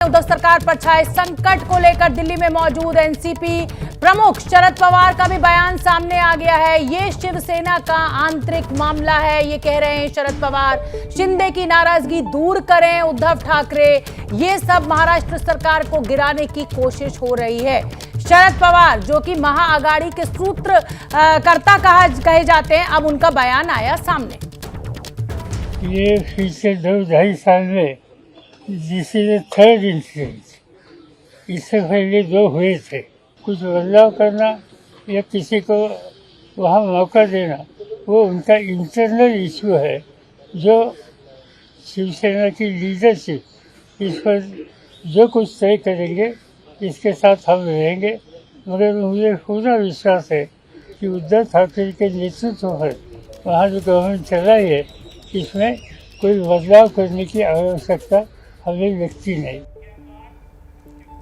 उद्धव सरकार पर छाए संकट को लेकर दिल्ली में मौजूद एनसीपी प्रमुख शरद पवार का भी बयान सामने आ गया है। ये शिवसेना का आंतरिक मामला है, ये कह रहे हैं शरद पवार। शिंदे की नाराजगी दूर करें उद्धव ठाकरे, ये सब महाराष्ट्र सरकार को गिराने की कोशिश हो रही है। शरद पवार जो कि महाआघाड़ी के सूत्रकर्ता कहे जाते हैं, अब उनका बयान आया सामने। ये पिछले 2-2.5 साल में दिस इज थर्ड इंसिडेंट। इससे पहले 2 हुए थे। कुछ बदलाव करना या किसी को वहाँ मौका देना, वो उनका इंटरनल इशू है, जो शिवसेना की लीडरशिप इस पर जो कुछ तय करेंगे इसके साथ हम रहेंगे। मगर मुझे पूरा विश्वास है कि उद्धव ठाकरे के नेतृत्व पर वहाँ जो गवर्नमेंट चला है, इसमें कोई बदलाव करने की आवश्यकता हमें व्यक्ति नहीं।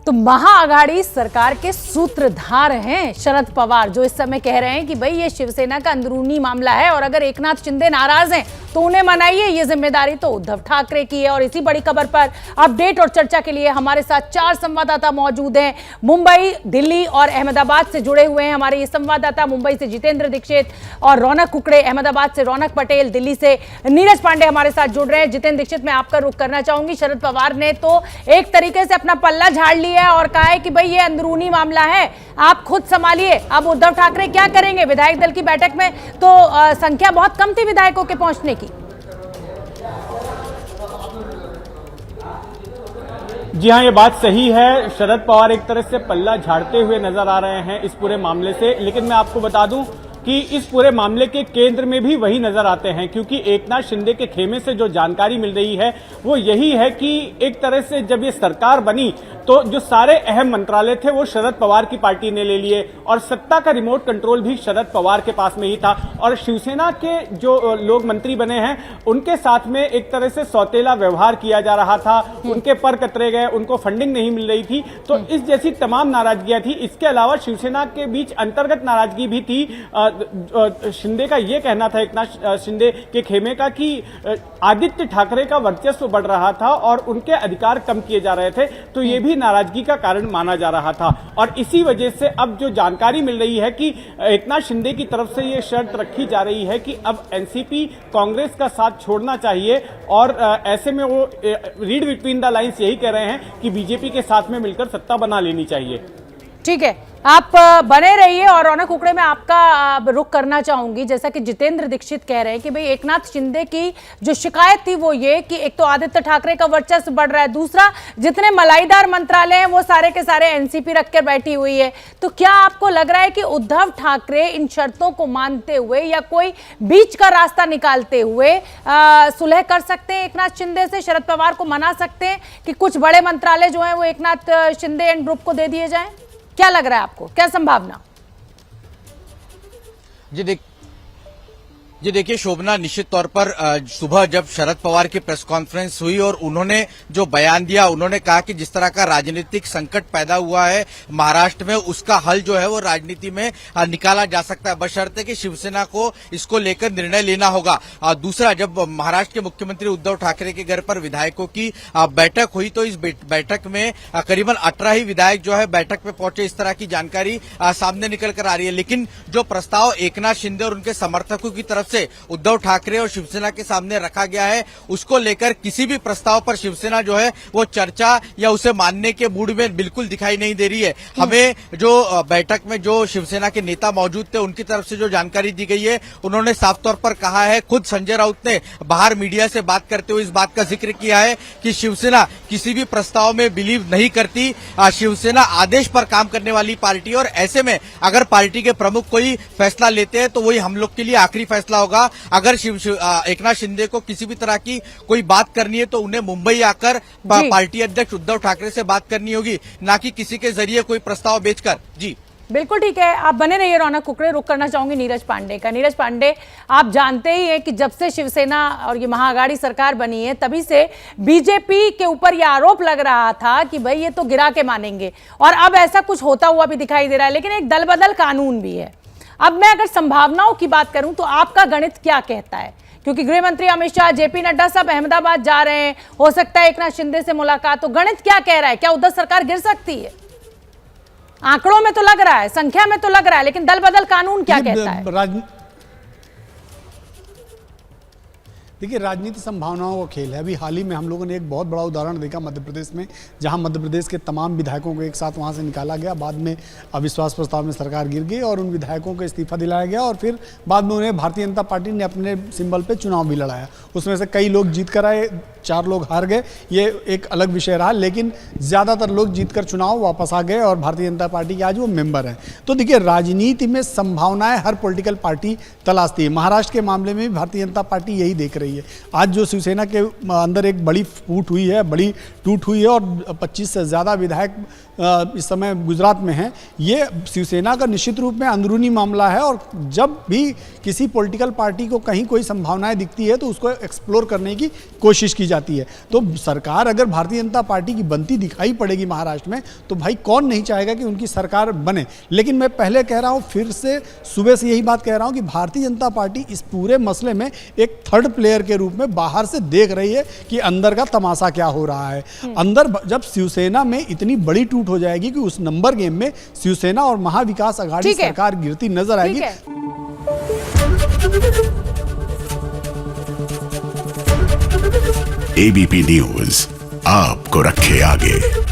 तो महाआघाड़ी सरकार के सूत्रधार हैं शरद पवार, जो इस समय कह रहे हैं कि भाई ये शिवसेना का अंदरूनी मामला है और अगर एकनाथ शिंदे नाराज हैं तो उन्हें मनाइए, ये जिम्मेदारी तो उद्धव ठाकरे की है। और इसी बड़ी खबर पर अपडेट और चर्चा के लिए हमारे साथ 4 संवाददाता मौजूद हैं। मुंबई, दिल्ली और अहमदाबाद से जुड़े हुए हैं हमारे ये संवाददाता। मुंबई से जितेंद्र दीक्षित और रौनक कुकड़े, अहमदाबाद से रौनक पटेल, दिल्ली से नीरज पांडे हमारे साथ जुड़ रहे हैं। जितेंद्र दीक्षित, मैं आपका रुख करना चाहूंगी। शरद पवार ने तो एक तरीके से अपना पल्ला झाड़ लिया और कहा है कि भाई ये अंदरूनी मामला है, आप खुद संभालिए। अब उद्धव ठाकरे क्या करेंगे? विधायक दल की बैठक में तो संख्या बहुत कम थी विधायकों के पहुंचने की। जी हाँ, ये बात सही है। शरद पवार एक तरह से पल्ला झाड़ते हुए नजर आ रहे हैं इस पूरे मामले से, लेकिन मैं आपको बता दूं कि इस पूरे मामले के केंद्र में भी वही नजर आते हैं, क्योंकि एकनाथ शिंदे के खेमे से जो जानकारी मिल रही है वो यही है कि एक तरह से जब ये सरकार बनी तो जो सारे अहम मंत्रालय थे वो शरद पवार की पार्टी ने ले लिए और सत्ता का रिमोट कंट्रोल भी शरद पवार के पास में ही था। और शिवसेना के जो लोग मंत्री बने हैं उनके साथ में एक तरह से सौतेला व्यवहार किया जा रहा था, उनके पर कतरे गए, उनको फंडिंग नहीं मिल रही थी। तो इस जैसी तमाम नाराजगियां थी। इसके अलावा शिवसेना के बीच अंतर्गत नाराजगी भी थी। शिंदे का ये कहना था, एकनाथ शिंदे के खेमे का, कि आदित्य ठाकरे का वर्चस्व बढ़ रहा था और उनके अधिकार कम किए जा रहे थे, तो ये भी नाराजगी का कारण माना जा रहा था। और इसी वजह से अब जो जानकारी मिल रही है कि एकनाथ शिंदे की तरफ से ये शर्त रखी जा रही है कि अब एनसीपी कांग्रेस का साथ छोड़ना चाहिए और ऐसे में वो रीड बिटवीन द लाइंस यही कह रहे हैं कि बीजेपी के साथ में मिलकर सत्ता बना लेनी चाहिए। ठीक है, आप बने रहिए। और रौनक कुकड़े में आपका रुख करना चाहूंगी। जैसा कि जितेंद्र दीक्षित कह रहे हैं कि भाई एकनाथ शिंदे की जो शिकायत थी वो ये कि एक तो आदित्य ठाकरे का वर्चस्व बढ़ रहा है, दूसरा जितने मलाईदार मंत्रालय हैं वो सारे के सारे एनसीपी रखकर बैठी हुई है। तो क्या आपको लग रहा है कि उद्धव ठाकरे इन शर्तों को मानते हुए या कोई बीच का रास्ता निकालते हुए सुलह कर सकते हैं एकनाथ शिंदे से? शरद पवार को मना सकते हैं कि कुछ बड़े मंत्रालय जो है वो एकनाथ शिंदे एंड ग्रुप को दे दिए जाएं? क्या लग रहा है आपको, क्या संभावना? जी देखिए शोभना, निश्चित तौर पर सुबह जब शरद पवार की प्रेस कॉन्फ्रेंस हुई और उन्होंने जो बयान दिया, उन्होंने कहा कि जिस तरह का राजनीतिक संकट पैदा हुआ है महाराष्ट्र में, उसका हल जो है वो राजनीति में निकाला जा सकता है, बशर्ते कि शिवसेना को इसको लेकर निर्णय लेना होगा। दूसरा, जब महाराष्ट्र के मुख्यमंत्री उद्धव ठाकरे के घर पर विधायकों की बैठक हुई तो इस बैठक में करीबन 18 ही विधायक जो है बैठक में पहुंचे, इस तरह की जानकारी सामने निकल कर आ रही है। लेकिन जो प्रस्ताव एकनाथ शिंदे और उनके समर्थकों की तरफ से उद्धव ठाकरे और शिवसेना के सामने रखा गया है, उसको लेकर किसी भी प्रस्ताव पर शिवसेना जो है वो चर्चा या उसे मानने के मूड में बिल्कुल दिखाई नहीं दे रही है। हमें जो बैठक में जो शिवसेना के नेता मौजूद थे उनकी तरफ से जो जानकारी दी गई है, उन्होंने साफ तौर पर कहा है, खुद संजय राउत ने बाहर मीडिया से बात करते हुए इस बात का जिक्र किया है कि शिवसेना किसी भी प्रस्ताव में बिलीव नहीं करती। शिवसेना आदेश पर काम करने वाली पार्टी और ऐसे में अगर पार्टी के प्रमुख कोई फैसला लेते हैं तो वही हम लोग के लिए आखिरी फैसला होगा। अगर एकनाथ शिंदे को किसी भी तरह की कोई बात करनी है तो उन्हें मुंबई आकर पार्टी अध्यक्ष उद्धव ठाकरे से बात करनी होगी, ना कि किसी के जरिए कोई प्रस्ताव बेचकर। जी बिल्कुल ठीक है, आप बने रहिए रौनक कुकड़े। रुक करना चाहूंगी नीरज पांडे का। नीरज पांडे, आप जानते ही हैं कि जब से शिवसेना और ये महाआघाड़ी सरकार बनी है तभी से बीजेपी के ऊपर यह आरोप लग रहा था कि भाई ये तो गिरा के मानेंगे, और अब ऐसा कुछ होता हुआ भी दिखाई दे रहा है। लेकिन एक दल बदल कानून भी है। अब मैं अगर संभावनाओं की बात करूं तो आपका गणित क्या कहता है क्योंकि गृह मंत्री अमित शाह, जेपी नड्डा सब अहमदाबाद जा रहे हैं, हो सकता है एकनाथ शिंदे से मुलाकात। तो गणित क्या कह रहा है? क्या उद्धव सरकार गिर सकती है? आंकड़ों में तो लग रहा है, संख्या में तो लग रहा है, लेकिन दल बदल कानून क्या कहता है? देखिए, राजनीति संभावनाओं का खेल है। अभी हाल ही में हम लोगों ने एक बहुत बड़ा उदाहरण देखा मध्य प्रदेश में, जहां मध्य प्रदेश के तमाम विधायकों को एक साथ वहां से निकाला गया, बाद में अविश्वास प्रस्ताव में सरकार गिर गई और उन विधायकों को इस्तीफा दिलाया गया और फिर बाद में उन्हें भारतीय जनता पार्टी ने अपने सिंबल पे चुनाव भी लड़ाया। उसमें से कई लोग जीत कर आए, 4 लोग हार गए, ये एक अलग विषय रहा, लेकिन ज़्यादातर लोग जीतकर चुनाव वापस आ गए और भारतीय जनता पार्टी के आज वो मेंबर हैं। तो देखिए, राजनीति में संभावनाएं हर पॉलिटिकल पार्टी तलाशती है। महाराष्ट्र के मामले में भी भारतीय जनता पार्टी यही देख रही है। आज जो शिवसेना के अंदर एक बड़ी टूट हुई है और 25 से ज़्यादा विधायक इस समय गुजरात में हैं, ये शिवसेना का निश्चित रूप में अंदरूनी मामला है और जब भी किसी पॉलिटिकल पार्टी को कहीं कोई संभावनाएं दिखती है तो उसको एक्सप्लोर करने की कोशिश की जाती है। तो सरकार अगर भारतीय जनता पार्टी की बनती दिखाई पड़ेगी महाराष्ट्र में, तो भाई कौन नहीं चाहेगा कि उनकी सरकार बने। लेकिन मैं पहले कह रहा हूँ, फिर से सुबह से यही बात कह रहा हूँ कि भारतीय जनता पार्टी इस पूरे मसले में एक थर्ड प्लेयर के रूप में बाहर से देख रही है कि अंदर का तमाशा क्या हो रहा है। अंदर जब शिवसेना में इतनी बड़ी टूट हो जाएगी कि उस नंबर गेम में शिवसेना और महाविकास आघाड़ी सरकार गिरती नजर आएगी। एबीपी न्यूज आपको रखे आगे।